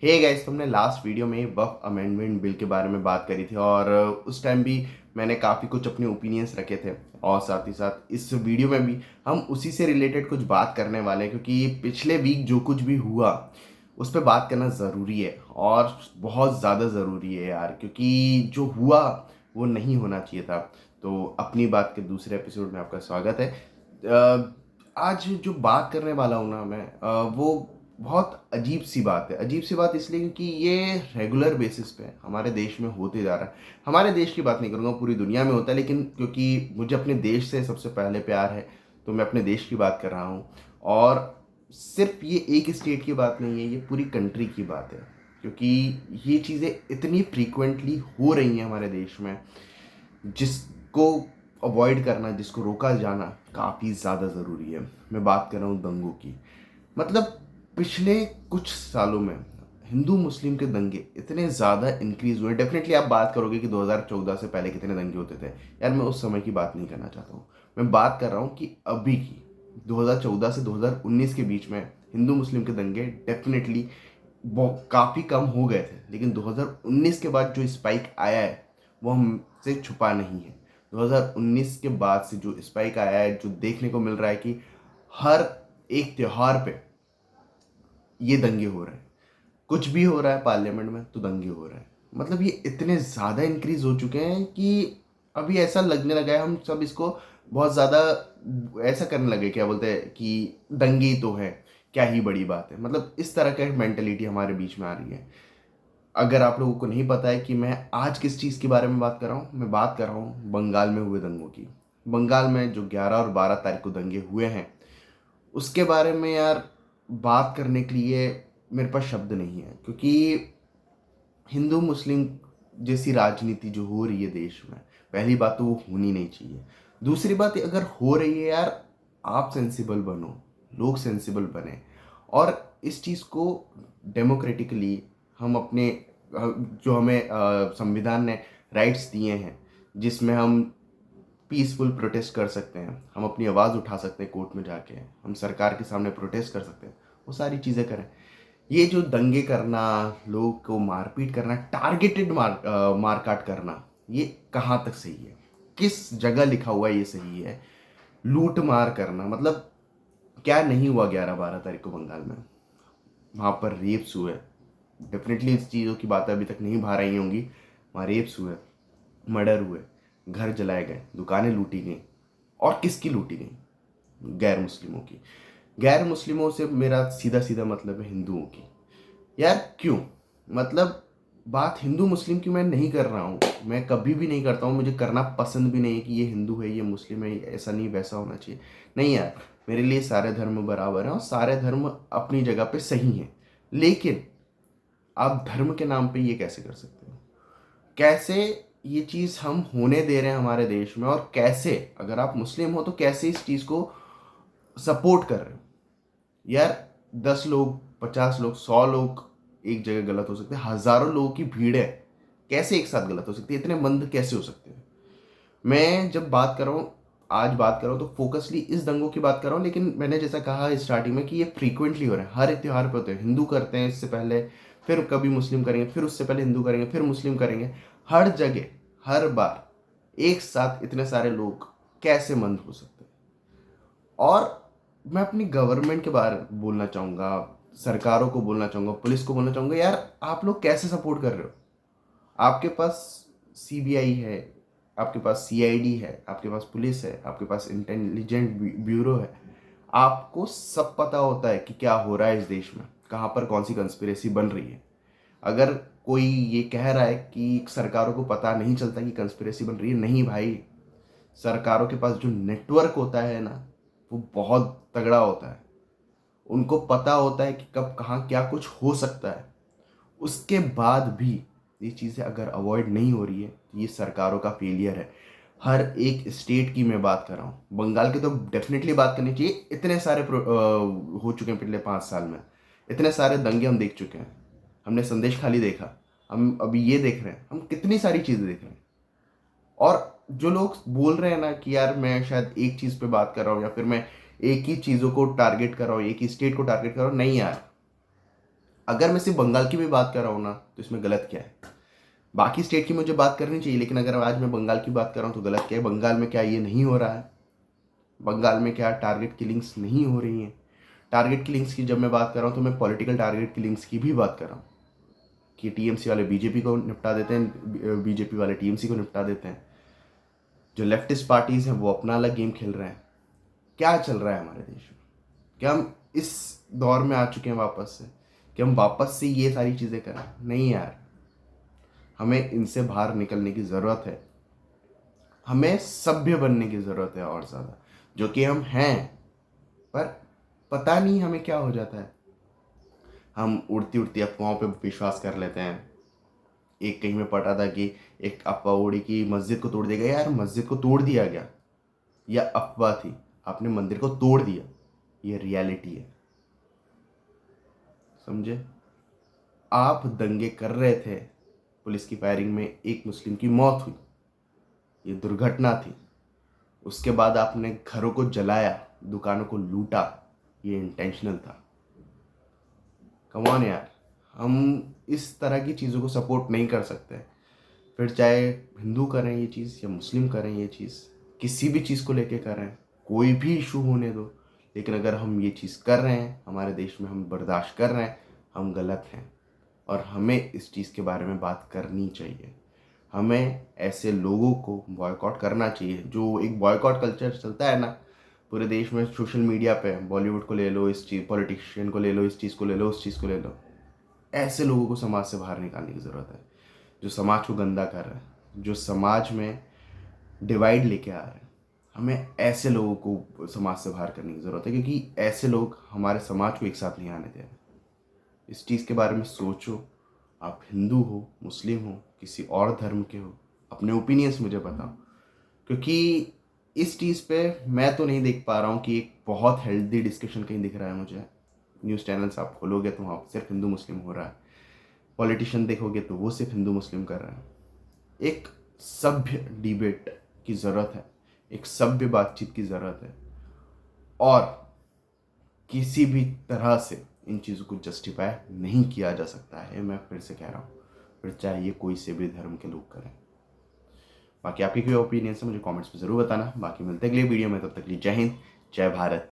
Hey guys, तुमने last video में वक्फ amendment bill के बारे में बात करी थी और उस टाइम भी मैंने काफ़ी कुछ अपने ओपिनियंस रखे थे। और साथ ही साथ इस वीडियो में भी हम उसी से रिलेटेड कुछ बात करने वाले हैं, क्योंकि पिछले वीक जो कुछ भी हुआ उस पर बात करना ज़रूरी है और बहुत ज़्यादा ज़रूरी है यार, क्योंकि जो हुआ वो नहीं होना चाहिए था। तो अपनी बात के दूसरे एपिसोड में आपका स्वागत है। आज जो बात करने वाला हूँ ना मैं, वो बहुत अजीब सी बात है। अजीब सी बात इसलिए क्योंकि ये रेगुलर बेसिस पे हमारे देश में होते जा रहा है। हमारे देश की बात नहीं करूँगा, पूरी दुनिया में होता है, लेकिन क्योंकि मुझे अपने देश से सबसे पहले प्यार है तो मैं अपने देश की बात कर रहा हूँ। और सिर्फ ये एक स्टेट की बात नहीं है, ये पूरी कंट्री की बात है, क्योंकि ये चीज़ें इतनी फ्रीक्वेंटली हो रही हैं हमारे देश में, जिसको अवॉइड करना, जिसको रोका जाना काफ़ी ज़्यादा ज़रूरी है। मैं बात कर रहा हूँ दंगों की। मतलब पिछले कुछ सालों में हिंदू मुस्लिम के दंगे इतने ज़्यादा इंक्रीज हुए। डेफिनेटली आप बात करोगे कि 2014 से पहले कितने दंगे होते थे। यार मैं उस समय की बात नहीं करना चाहता हूँ, मैं बात कर रहा हूँ कि अभी की 2014 से 2019 के बीच में हिंदू मुस्लिम के दंगे डेफिनेटली काफ़ी कम हो गए थे। लेकिन 2019 के बाद जो स्पाइक आया है वो हमसे छुपा नहीं है। 2019 के बाद से जो स्पाइक आया है, जो देखने को मिल रहा है कि हर एक त्योहार पे ये दंगे हो रहे हैं। कुछ भी हो रहा है पार्लियामेंट में तो दंगे हो रहे हैं। मतलब ये इतने ज़्यादा इंक्रीज हो चुके हैं कि अभी ऐसा लगने लगा है, हम सब इसको बहुत ज़्यादा ऐसा करने लगे, क्या बोलते हैं कि दंगे ही तो है, क्या ही बड़ी बात है। मतलब इस तरह का मेंटेलिटी हमारे बीच में आ रही है। अगर आप लोगों को नहीं पता है कि मैं आज किस चीज़ के बारे में बात कर रहा हूँ, मैं बात कर रहा हूँ बंगाल में हुए दंगों की। बंगाल में जो 11 और 12 तारीख को दंगे हुए हैं, उसके बारे में यार बात करने के लिए मेरे पास शब्द नहीं है। क्योंकि हिंदू मुस्लिम जैसी राजनीति जो हो रही है देश में, पहली बात तो वो होनी नहीं चाहिए। दूसरी बात, अगर हो रही है यार, आप सेंसिबल बनो, लोग सेंसिबल बने, और इस चीज़ को डेमोक्रेटिकली हम अपने जो हमें संविधान ने राइट्स दिए हैं, जिसमें हम पीसफुल प्रोटेस्ट कर सकते हैं, हम अपनी आवाज़ उठा सकते हैं कोर्ट में जाके, हम सरकार के सामने प्रोटेस्ट कर सकते हैं, वो सारी चीज़ें करें। ये जो दंगे करना, लोगों को मारपीट करना, टारगेटेड मारकाट करना, ये कहाँ तक सही है? किस जगह लिखा हुआ ये सही है? लूट मार करना, मतलब क्या नहीं हुआ 11-12 तारीख को बंगाल में? वहाँ पर रेप्स हुए। डेफिनेटली इस चीज़ों की बातें अभी तक नहीं बाहर आई होंगी। वहाँ रेप्स हुए, मर्डर हुए, घर जलाए गए, दुकानें लूटी गई। और किसकी लूटी गई? गैर मुस्लिमों की। गैर मुस्लिमों से मेरा सीधा सीधा मतलब है हिंदुओं की। यार क्यों? मतलब बात हिंदू मुस्लिम की मैं नहीं कर रहा हूँ, मैं कभी भी नहीं करता हूँ, मुझे करना पसंद भी नहीं है कि ये हिंदू है ये मुस्लिम है, ऐसा नहीं वैसा होना चाहिए। नहीं यार, मेरे लिए सारे धर्म बराबर हैं और सारे धर्म अपनी जगह पे सही हैं। लेकिन आप धर्म के नाम पे ये कैसे कर सकते हो? कैसे ये चीज़ हम होने दे रहे हैं हमारे देश में? और कैसे, अगर आप मुस्लिम हो तो कैसे इस चीज़ को सपोर्ट कर रहे हो? यार 10 लोग, 50 लोग, 100 लोग एक जगह गलत हो सकते हैं, हजारों लोगों की भीड़ है, कैसे एक साथ गलत हो सकती है? इतने मंद कैसे हो सकते हैं? मैं जब बात कर रहा हूँ, आज बात कर रहा हूँ, तो फोकसली इस दंगों की बात कर रहा हूँ। लेकिन मैंने जैसा कहा स्टार्टिंग में कि ये फ्रीक्वेंटली हो रहा है, हर एक त्योहार पे होते हैं। हिंदू करते हैं इससे पहले, फिर कभी मुस्लिम करेंगे, फिर उससे पहले हिंदू करेंगे, फिर मुस्लिम करेंगे। हर जगह, हर बार एक साथ इतने सारे लोग कैसे मंद हो सकते हैं? और मैं अपनी गवर्नमेंट के बारे में बोलना चाहूँगा, सरकारों को बोलना चाहूँगा, पुलिस को बोलना चाहूँगा, यार आप लोग कैसे सपोर्ट कर रहे हो? आपके पास सीबीआई है, आपके पास सीआईडी है, आपके पास पुलिस है, आपके पास इंटेलिजेंट ब्यूरो है। आपको सब पता होता है कि क्या हो रहा है इस देश में, कहाँ पर कौन सी कंस्पिरेसी बन रही है। अगर कोई ये कह रहा है कि सरकारों को पता नहीं चलता कि कंस्पिरेसी बन रही है, नहीं भाई, सरकारों के पास जो नेटवर्क होता है ना, वो बहुत तगड़ा होता है। उनको पता होता है कि कब कहाँ क्या कुछ हो सकता है। उसके बाद भी ये चीज़ें अगर अवॉइड नहीं हो रही है तो ये सरकारों का फेलियर है। हर एक स्टेट की मैं बात कर रहा हूँ, बंगाल की तो डेफिनेटली बात करनी चाहिए। इतने सारे हो चुके हैं पिछले 5 साल में, इतने सारे दंगे हम देख चुके हैं। हमने संदेश खाली देखा, हम अभी ये देख रहे हैं, हम कितनी सारी चीज़ें देख रहे हैं। और जो लोग बोल रहे हैं ना कि यार मैं शायद एक चीज़ पे बात कर रहा हूँ, या फिर मैं एक ही चीज़ों को टारगेट कर रहा हूँ, एक ही स्टेट को टारगेट कर रहा हूँ, नहीं यार, अगर मैं सिर्फ बंगाल की भी बात कर रहा हूँ ना, तो इसमें गलत क्या है? बाकी स्टेट की मुझे बात करनी चाहिए, लेकिन अगर आज मैं बंगाल की बात कर रहा हूँ तो गलत क्या है? बंगाल में क्या ये नहीं हो रहा है? बंगाल में क्या टारगेट किलिंग्स नहीं हो रही हैं? टारगेट किलिंग्स की जब मैं बात कर रहा हूँ तो मैं पॉलिटिकल टारगेट किलिंग्स की भी बात कर रहा हूँ कि टीएमसी वाले बीजेपी को निपटा देते हैं, बीजेपी वाले टीएमसी को निपटा देते हैं। जो लेफ्टिस्ट पार्टीज हैं वो अपना अलग गेम खेल रहे हैं। क्या चल रहा है हमारे देश में? क्या हम इस दौर में आ चुके हैं वापस से कि हम वापस से ये सारी चीज़ें करें? नहीं यार, हमें इनसे बाहर निकलने की ज़रूरत है। हमें सभ्य बनने की ज़रूरत है और ज़्यादा, जो कि हम हैं। पर पता नहीं हमें क्या हो जाता है, हम उड़ती उड़ती अफवाहों पे विश्वास कर लेते हैं। एक कहीं में पढ़ा था कि एक अफवाह उड़ी कि मस्जिद को तोड़ दिया गया। यार मस्जिद को तोड़ दिया गया या अफवाह थी? आपने मंदिर को तोड़ दिया, ये रियलिटी है। समझे? आप दंगे कर रहे थे, पुलिस की फायरिंग में एक मुस्लिम की मौत हुई, ये दुर्घटना थी। उसके बाद आपने घरों को जलाया, दुकानों को लूटा, ये इंटेंशनल था। कम ऑन यार, हम इस तरह की चीज़ों को सपोर्ट नहीं कर सकते। फिर चाहे हिंदू करें ये चीज़ या मुस्लिम करें ये चीज़, किसी भी चीज़ को लेके करें, कोई भी इशू होने दो, लेकिन अगर हम ये चीज़ कर रहे हैं हमारे देश में, हम बर्दाश्त कर रहे हैं, हम गलत हैं। और हमें इस चीज़ के बारे में बात करनी चाहिए। हमें ऐसे लोगों को बॉयकॉट करना चाहिए। जो एक बॉयकॉट कल्चर चलता है ना पूरे देश में, सोशल मीडिया पे, बॉलीवुड को ले लो, इस चीज़ पॉलिटिशियन को ले लो, इस चीज़ को ले लो, उस चीज़ को ले लो, ऐसे लोगों को समाज से बाहर निकालने की ज़रूरत है, जो समाज को गंदा कर रहे हैं, जो समाज में डिवाइड लेके आ रहे हैं। हमें ऐसे लोगों को समाज से बाहर करने की ज़रूरत है, क्योंकि ऐसे लोग हमारे समाज को एक साथ नहीं आने दे रहे। इस चीज़ के बारे में सोचो। आप हिंदू हो, मुस्लिम हो, किसी और धर्म के हो, अपने ओपिनियंस मुझे बताओ, क्योंकि इस चीज़ पे मैं तो नहीं देख पा रहा हूँ कि एक बहुत हेल्दी डिस्कशन कहीं दिख रहा है मुझे। न्यूज़ चैनल्स आप खोलोगे तो वहाँ सिर्फ हिंदू मुस्लिम हो रहा है, पॉलिटिशियन देखोगे तो वो सिर्फ हिंदू मुस्लिम कर रहे हैं। एक सभ्य डिबेट की ज़रूरत है, एक सभ्य बातचीत की ज़रूरत है, और किसी भी तरह से इन चीज़ों को जस्टिफाई नहीं किया जा सकता है। मैं फिर से कह रहा हूँ, फिर चाहे ये कोई से भी धर्म के लोग करें। बाकी आपकी कोई ओपिनियन है मुझे कमेंट्स में ज़रूर बताना। बाकी मिलते हैं अगले वीडियो में, तब तक के लिए जय हिंद, जय भारत।